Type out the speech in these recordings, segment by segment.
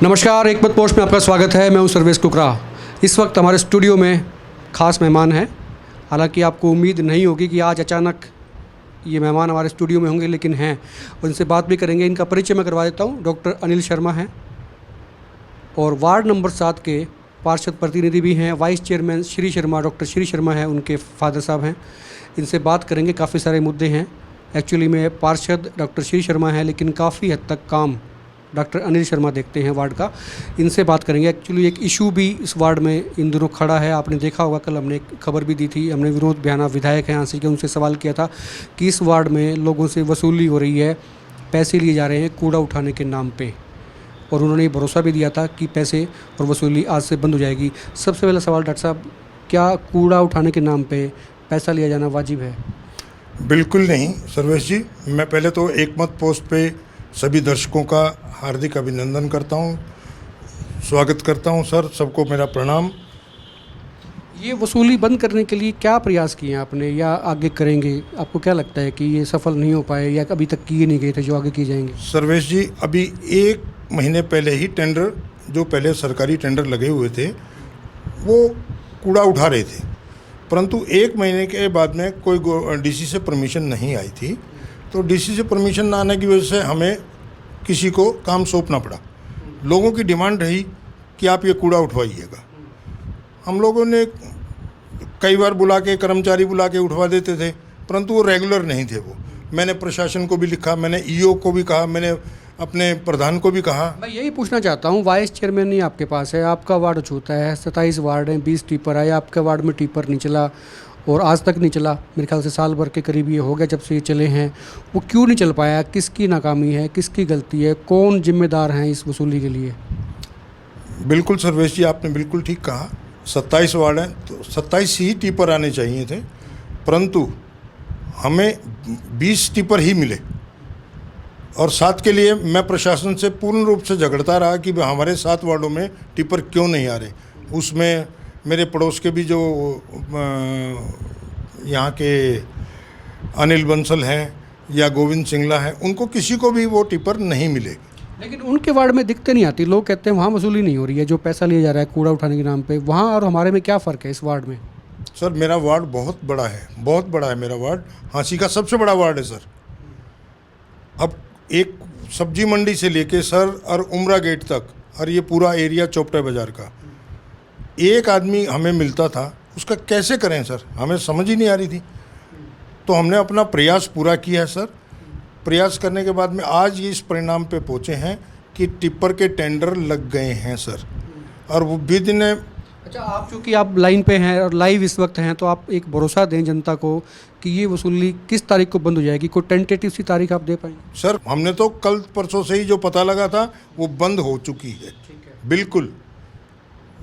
नमस्कार, एक मत पोस्ट में आपका स्वागत है। मैं हूं सर्वेश कुकरा। इस वक्त हमारे स्टूडियो में खास मेहमान हैं। हालांकि आपको उम्मीद नहीं होगी कि आज अचानक ये मेहमान हमारे स्टूडियो में होंगे, लेकिन हैं और इनसे बात भी करेंगे। इनका परिचय मैं करवा देता हूं। डॉक्टर अनिल शर्मा हैं और वार्ड नंबर 7 के पार्षद प्रतिनिधि भी हैं। Vice chairman Shri Sharma, doctor Shri Sharma हैं, उनके फादर साहब हैं। इनसे बात करेंगे। काफ़ी सारे मुद्दे हैं। एक्चुअली में पार्षद डॉक्टर श्री शर्मा है, लेकिन काफ़ी हद तक काम डॉक्टर अनिल शर्मा देखते हैं वार्ड का। इनसे बात करेंगे। एक्चुअली एक इशू भी इस वार्ड में इन दिनों खड़ा है। आपने देखा होगा, कल हमने एक खबर भी दी थी। हमने विनोद बियाना विधायक हैं यहाँ से, उनसे सवाल किया था कि इस वार्ड में लोगों से वसूली हो रही है, पैसे लिए जा रहे हैं कूड़ा उठाने के नाम पे, और उन्होंने ये भरोसा भी दिया था कि पैसे और वसूली आज से बंद हो जाएगी। सबसे पहला सवाल डॉक्टर साहब, क्या कूड़ा उठाने के नाम पे पैसा लिया जाना वाजिब है? बिल्कुल नहीं सर्वेश जी। मैं पहले तो एक मत पोस्ट पे सभी दर्शकों का हार्दिक अभिनंदन करता हूं, स्वागत करता हूं सर। सबको मेरा प्रणाम। ये वसूली बंद करने के लिए क्या प्रयास किए हैं आपने या आगे करेंगे? आपको क्या लगता है कि ये सफल नहीं हो पाए या अभी तक किए नहीं गए थे जो आगे किए जाएंगे? सर्वेश जी, अभी 1 महीने पहले ही टेंडर, जो पहले सरकारी टेंडर लगे हुए थे, वो कूड़ा उठा रहे थे, परंतु 1 महीने के बाद में कोई डीसी से परमिशन नहीं आई थी। तो डीसी से परमिशन ना आने की वजह से हमें किसी को काम सौंपना पड़ा। लोगों की डिमांड रही कि आप ये कूड़ा उठवाइएगा। हम लोगों ने कई बार कर्मचारी बुला के उठवा देते थे, परंतु वो रेगुलर नहीं थे। वो मैंने प्रशासन को भी लिखा, मैंने ईओ को भी कहा, मैंने अपने प्रधान को भी कहा। मैं यही पूछना चाहता हूँ, वाइस चेयरमैन नहीं आपके पास है, आपका वार्ड छोटा है, 27 वार्ड हैं, 20 टिपर आए, आपके वार्ड में टिपर नहीं चला और आज तक नहीं चला। मेरे ख्याल से साल भर के करीब ये हो गया जब से ये चले हैं। वो क्यों नहीं चल पाया? किसकी नाकामी है, किसकी गलती है, कौन जिम्मेदार हैं इस वसूली के लिए? बिल्कुल सर्वेश जी, आपने बिल्कुल ठीक कहा। 27 वार्ड हैं तो 27 ही टिपर आने चाहिए थे, परंतु हमें 20 टिपर ही मिले। और 7 के लिए मैं प्रशासन से पूर्ण रूप से झगड़ता रहा कि हमारे 7 वार्डों में टिपर क्यों नहीं आ रहे। उसमें मेरे पड़ोस के भी जो यहाँ के अनिल बंसल हैं या गोविंद सिंगला हैं, उनको किसी को भी वो टिपर नहीं मिले। लेकिन उनके वार्ड में दिक्कतें नहीं आती। लोग कहते हैं वहाँ वसूली नहीं हो रही है, जो पैसा लिया जा रहा है कूड़ा उठाने के नाम पे। वहाँ और हमारे में क्या फ़र्क है इस वार्ड में? सर, मेरा वार्ड बहुत बड़ा है, बहुत बड़ा है मेरा वार्ड। हाँसी का सबसे बड़ा वार्ड है सर। अब एक सब्जी मंडी से लेके सर और उमरा गेट तक, और ये पूरा एरिया चौपटा बाज़ार का, एक आदमी हमें मिलता था, उसका कैसे करें सर? हमें समझ ही नहीं आ रही थी। तो हमने अपना प्रयास पूरा किया है सर। प्रयास करने के बाद में आज ये इस परिणाम पे पहुँचे हैं कि टिप्पर के टेंडर लग गए हैं सर। और वो भी दिन। अच्छा, आप चूँकि आप लाइन पे हैं और लाइव इस वक्त हैं, तो आप एक भरोसा दें जनता को कि ये वसूली किस तारीख को बंद हो जाएगी? कोई टेंटेटिव सी तारीख आप दे पाएंगे? सर, हमने तो कल परसों से ही जो पता लगा था वो बंद हो चुकी है। ठीक है। बिल्कुल।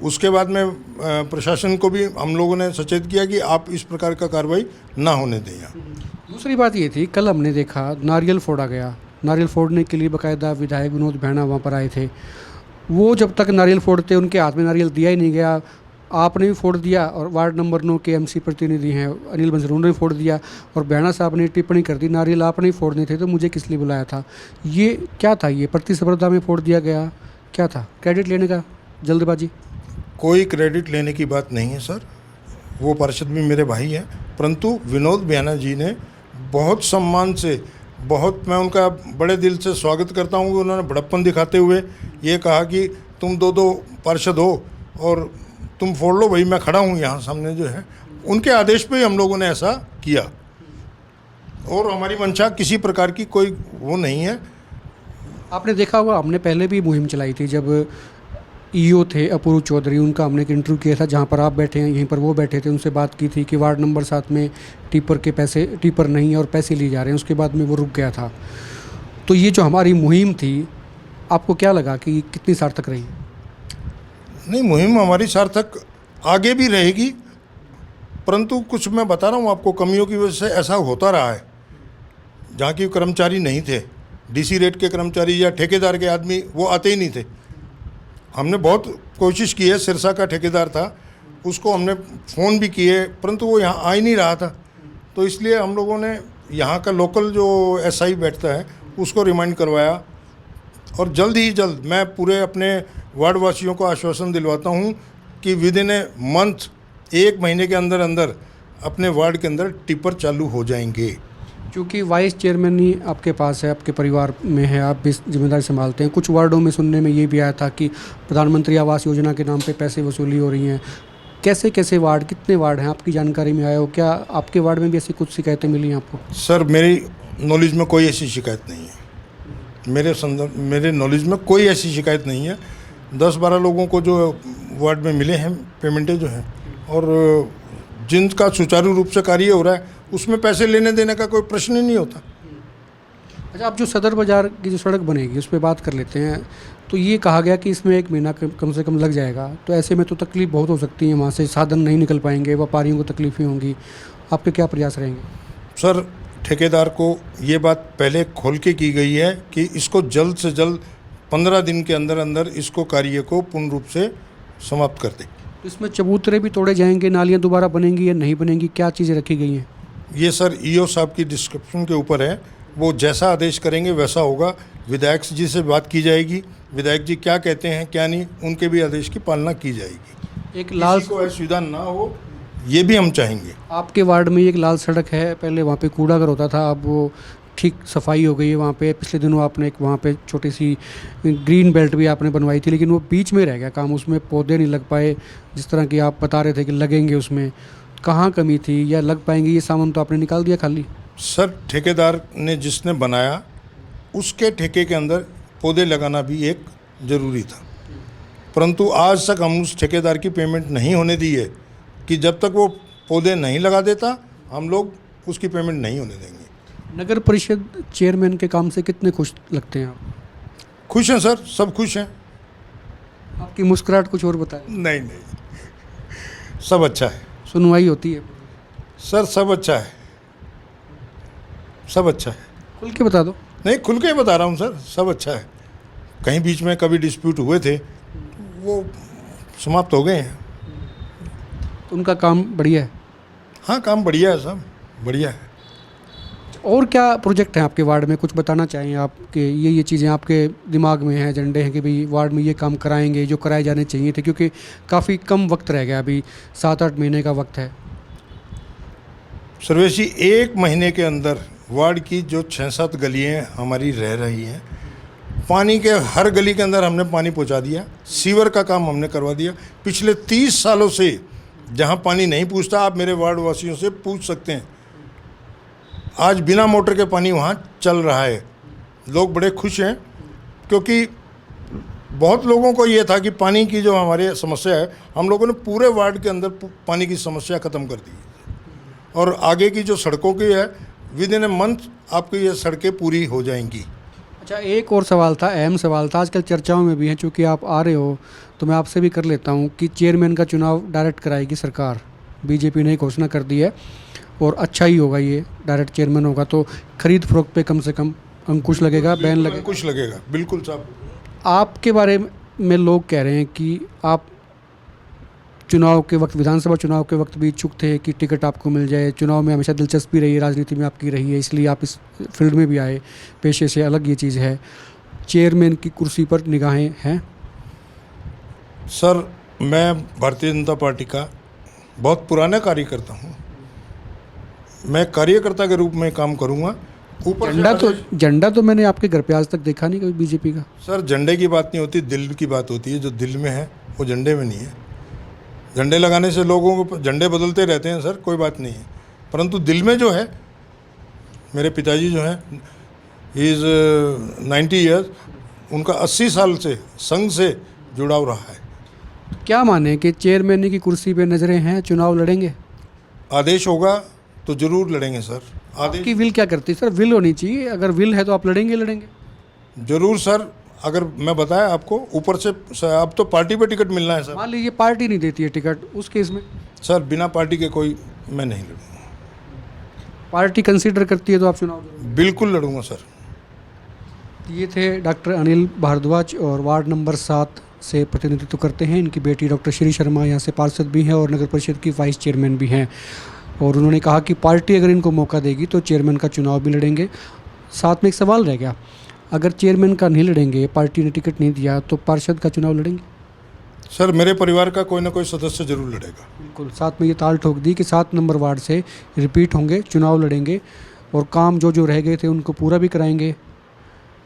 उसके बाद में प्रशासन को भी हम लोगों ने सचेत किया कि आप इस प्रकार का कार्रवाई ना होने दें यहाँ। दूसरी बात ये थी, कल हमने देखा नारियल फोड़ा गया। नारियल फोड़ने के लिए बाकायदा विधायक विनोद बियाना वहाँ पर आए थे। वो जब तक नारियल फोड़ते उनके हाथ में नारियल दिया ही नहीं गया। आपने भी फोड़ दिया और वार्ड नंबर 9 के एमसी प्रतिनिधि हैं अनिल बंसल, उन्होंने भी फोड़ दिया और बियाना साहब ने टिप्पणी कर दी नारियल आपने ही फोड़ने थे, तो मुझे किस लिए बुलाया था? ये क्या था? ये प्रतिस्पर्धा में फोड़ दिया गया? क्या था? क्रेडिट लेने का जल्दबाजी? कोई क्रेडिट लेने की बात नहीं है सर। वो पार्षद भी मेरे भाई हैं, परंतु विनोद बियाना जी ने बहुत सम्मान से, मैं उनका बड़े दिल से स्वागत करता हूँ। उन्होंने बड़प्पन दिखाते हुए ये कहा कि तुम दो पार्षद हो और तुम फोड़ लो भाई, मैं खड़ा हूँ यहाँ सामने जो है। उनके आदेश पे ही हम लोगों ने ऐसा किया और हमारी मंशा किसी प्रकार की कोई वो नहीं है। आपने देखा होगा, हमने पहले भी मुहिम चलाई थी जब ईओ थे अपूर्व चौधरी, उनका हमने एक इंटरव्यू किया था जहाँ पर आप बैठे हैं, यहीं पर वो बैठे थे। उनसे बात की थी कि वार्ड नंबर 7 में टिपर नहीं है और पैसे लिए जा रहे हैं। उसके बाद में वो रुक गया था। तो ये जो हमारी मुहिम थी, आपको क्या लगा कि कितनी सार्थक रही? नहीं, मुहिम हमारी सार्थक आगे भी रहेगी, परंतु कुछ मैं बता रहा हूँ आपको, कमियों की वजह से ऐसा होता रहा है। जहाँ की कर्मचारी नहीं थे, डीसी रेट के कर्मचारी या ठेकेदार के आदमी, वो आते ही नहीं थे। हमने बहुत कोशिश की है। सिरसा का ठेकेदार था, उसको हमने फ़ोन भी किए, परंतु वो यहाँ आ ही नहीं रहा था। तो इसलिए हम लोगों ने यहाँ का लोकल जो एसआई बैठता है उसको रिमाइंड करवाया। और जल्द ही जल्द मैं पूरे अपने वार्ड वासियों को आश्वासन दिलवाता हूँ कि विद इन ए मंथ, 1 महीने के अंदर अंदर अपने वार्ड के अंदर टिपर चालू हो जाएंगे। क्योंकि वाइस चेयरमैन ही आपके पास है, आपके परिवार में है, आप भी जिम्मेदारी संभालते हैं। कुछ वार्डों में सुनने में ये भी आया था कि प्रधानमंत्री आवास योजना के नाम पे पैसे वसूली हो रही हैं। कैसे कैसे वार्ड, कितने वार्ड हैं आपकी जानकारी में आए हो? क्या आपके वार्ड में भी ऐसी कुछ शिकायतें मिली हैं आपको? सर, मेरी नॉलेज में कोई ऐसी शिकायत नहीं है। मेरे नॉलेज में कोई ऐसी शिकायत नहीं है। 10-12 लोगों को जो वार्ड में मिले हैं पेमेंटें जो हैं, और जिनका सुचारू रूप से कार्य हो रहा है उसमें पैसे लेने देने का कोई प्रश्न ही नहीं होता। अच्छा, आप जो सदर बाज़ार की जो सड़क बनेगी उस पर बात कर लेते हैं। तो ये कहा गया कि इसमें 1 महीना कम से कम लग जाएगा। तो ऐसे में तो तकलीफ बहुत हो सकती है, वहाँ से साधन नहीं निकल पाएंगे, व्यापारियों को तकलीफें होंगी। आपके क्या प्रयास रहेंगे? सर, ठेकेदार को ये बात पहले खोल के की गई है कि इसको जल्द से जल्द 15 दिन के अंदर अंदर इसको कार्य को पूर्ण रूप से समाप्त कर दे। तो इसमें चबूतरे भी तोड़े जाएंगे, नालियाँ दोबारा बनेंगी या नहीं बनेंगी, क्या चीज़ें रखी गई हैं? ये सर ईओ साहब की डिस्क्रिप्शन के ऊपर है, वो जैसा आदेश करेंगे वैसा होगा। विधायक जी से बात की जाएगी, विधायक जी क्या कहते हैं क्या नहीं, उनके भी आदेश की पालना की जाएगी। एक लाल किसी को असुविधा ना हो, ये भी हम चाहेंगे। आपके वार्ड में एक लाल सड़क है, पहले वहाँ पे कूड़ाघर होता था, अब वो ठीक सफाई हो गई है वहाँ पे। पिछले दिनों आपने एक वहाँ पे छोटी सी ग्रीन बेल्ट भी आपने बनवाई थी, लेकिन वो बीच में रह गया काम, उसमें पौधे नहीं लग पाए जिस तरह की आप बता रहे थे कि लगेंगे। उसमें कहाँ कमी थी या लग पाएंगे? ये सामान तो आपने निकाल दिया खाली। सर, ठेकेदार ने जिसने बनाया उसके ठेके के अंदर पौधे लगाना भी एक ज़रूरी था, परंतु आज तक हम उस ठेकेदार की पेमेंट नहीं होने दी है कि जब तक वो पौधे नहीं लगा देता हम लोग उसकी पेमेंट नहीं होने देंगे। नगर परिषद चेयरमैन के काम से कितने खुश लगते हैं आप? खुश हैं सर, सब खुश हैं। आपकी मुस्कुराहट कुछ और बताए। नहीं, सब अच्छा है। सुनवाई होती है सर, सब अच्छा है, सब अच्छा है। खुल के बता दो। नहीं, खुल के ही बता रहा हूँ सर, सब अच्छा है। कहीं बीच में कभी डिस्प्यूट हुए थे, वो समाप्त हो गए हैं। तो उनका काम बढ़िया है? हाँ, काम बढ़िया है, सब बढ़िया है। और क्या प्रोजेक्ट हैं आपके वार्ड में, कुछ बताना चाहिए आप कि ये चीज़ें आपके दिमाग में हैं, एजेंडे हैं कि भाई वार्ड में ये काम कराएंगे जो कराए जाने चाहिए थे? क्योंकि काफ़ी कम वक्त रह गया, अभी 7-8 महीने का वक्त है। सर्वेश जी, 1 महीने के अंदर वार्ड की जो 6-7 गलियाँ हमारी रह रही हैं, पानी के हर गली के अंदर हमने पानी पहुंचा दिया। सीवर का काम हमने करवा दिया। पिछले 30 सालों से जहां पानी नहीं पूछता, आप मेरे वार्ड वासियों से पूछ सकते हैं, आज बिना मोटर के पानी वहां चल रहा है। लोग बड़े खुश हैं, क्योंकि बहुत लोगों को ये था कि पानी की जो हमारी समस्या है, हम लोगों ने पूरे वार्ड के अंदर पानी की समस्या ख़त्म कर दी। और आगे की जो सड़कों की है, विद इन ए मंथ आपकी ये सड़कें पूरी हो जाएंगी। अच्छा, एक और सवाल था, अहम सवाल था, आजकल चर्चाओं में भी है, चूँकि आप आ रहे हो तो मैं आपसे भी कर लेता हूँ कि चेयरमैन का चुनाव डायरेक्ट कराएगी सरकार। बीजेपी ने घोषणा कर दी है और अच्छा ही होगा, ये डायरेक्ट चेयरमैन होगा तो खरीद फरोख्त पे कम से कम अंकुश लगेगा, बैन लगेगा। अंकुश लगेगा, बिल्कुल साहब। आपके बारे में लोग कह रहे हैं कि आप चुनाव के वक्त, विधानसभा चुनाव के वक्त भी इच्छुक थे कि टिकट आपको मिल जाए। चुनाव में हमेशा दिलचस्पी रही है, राजनीति में आपकी रही है, इसलिए आप इस फील्ड में भी आए, पेशे से अलग ये चीज़ है। चेयरमैन की कुर्सी पर निगाहें हैं? सर, मैं भारतीय जनता पार्टी का बहुत पुराना कार्यकर्ता हूँ। मैं कार्यकर्ता के रूप में काम करूँगा। ऊपर झंडा तो मैंने आपके घर पे आज तक देखा नहीं कभी बीजेपी का। सर, झंडे की बात नहीं होती, दिल की बात होती है। जो दिल में है वो झंडे में नहीं है। झंडे लगाने से लोगों को झंडे बदलते रहते हैं सर, कोई बात नहीं है, परंतु दिल में जो है, मेरे पिताजी जो हैं, ही इज़ 90 ईयर्स, उनका 80 साल से संघ से जुड़ाव रहा है। क्या माने कि चेयरमैन की कुर्सी पे नज़रें हैं, चुनाव लड़ेंगे? आदेश होगा तो ज़रूर लड़ेंगे सर। आदेश की विल क्या करती है सर? विल होनी चाहिए, अगर विल है तो आप लड़ेंगे। ज़रूर सर। अगर मैं बताया आपको, ऊपर से अब तो पार्टी पे टिकट मिलना है सर। मान लीजिए पार्टी नहीं देती है टिकट, उस केस में? सर, बिना पार्टी के कोई मैं नहीं लड़ूंगा। पार्टी कंसीडर करती है तो आप चुनाव? बिल्कुल लड़ूंगा सर। ये थे डॉक्टर अनिल भारद्वाज और वार्ड नंबर 7 से प्रतिनिधित्व करते हैं। इनकी बेटी डॉक्टर श्री शर्मा यहाँ से पार्षद भी हैं और नगर परिषद की वाइस चेयरमैन भी हैं। और उन्होंने कहा कि पार्टी अगर इनको मौका देगी तो चेयरमैन का चुनाव भी लड़ेंगे। साथ में एक सवाल रह गया, अगर चेयरमैन का नहीं लड़ेंगे, पार्टी ने टिकट नहीं दिया, तो पार्षद का चुनाव लड़ेंगे? सर मेरे परिवार का कोई ना कोई सदस्य जरूर लड़ेगा। बिल्कुल, साथ में ये ताल ठोक दी कि 7 नंबर वार्ड से रिपीट होंगे, चुनाव लड़ेंगे और काम जो जो रह गए थे उनको पूरा भी कराएंगे।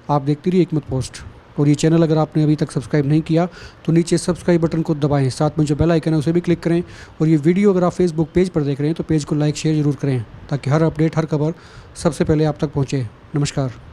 आप देखती रहिए एकमत पोस्ट। और ये चैनल अगर आपने अभी तक सब्सक्राइब नहीं किया तो नीचे सब्सक्राइब बटन को दबाएं, साथ में जो बेल आइकन है उसे भी क्लिक करें। और ये वीडियो अगर आप फेसबुक पेज पर देख रहे हैं तो पेज को लाइक शेयर ज़रूर करें, ताकि हर अपडेट, हर खबर सबसे पहले आप तक पहुँचे। नमस्कार।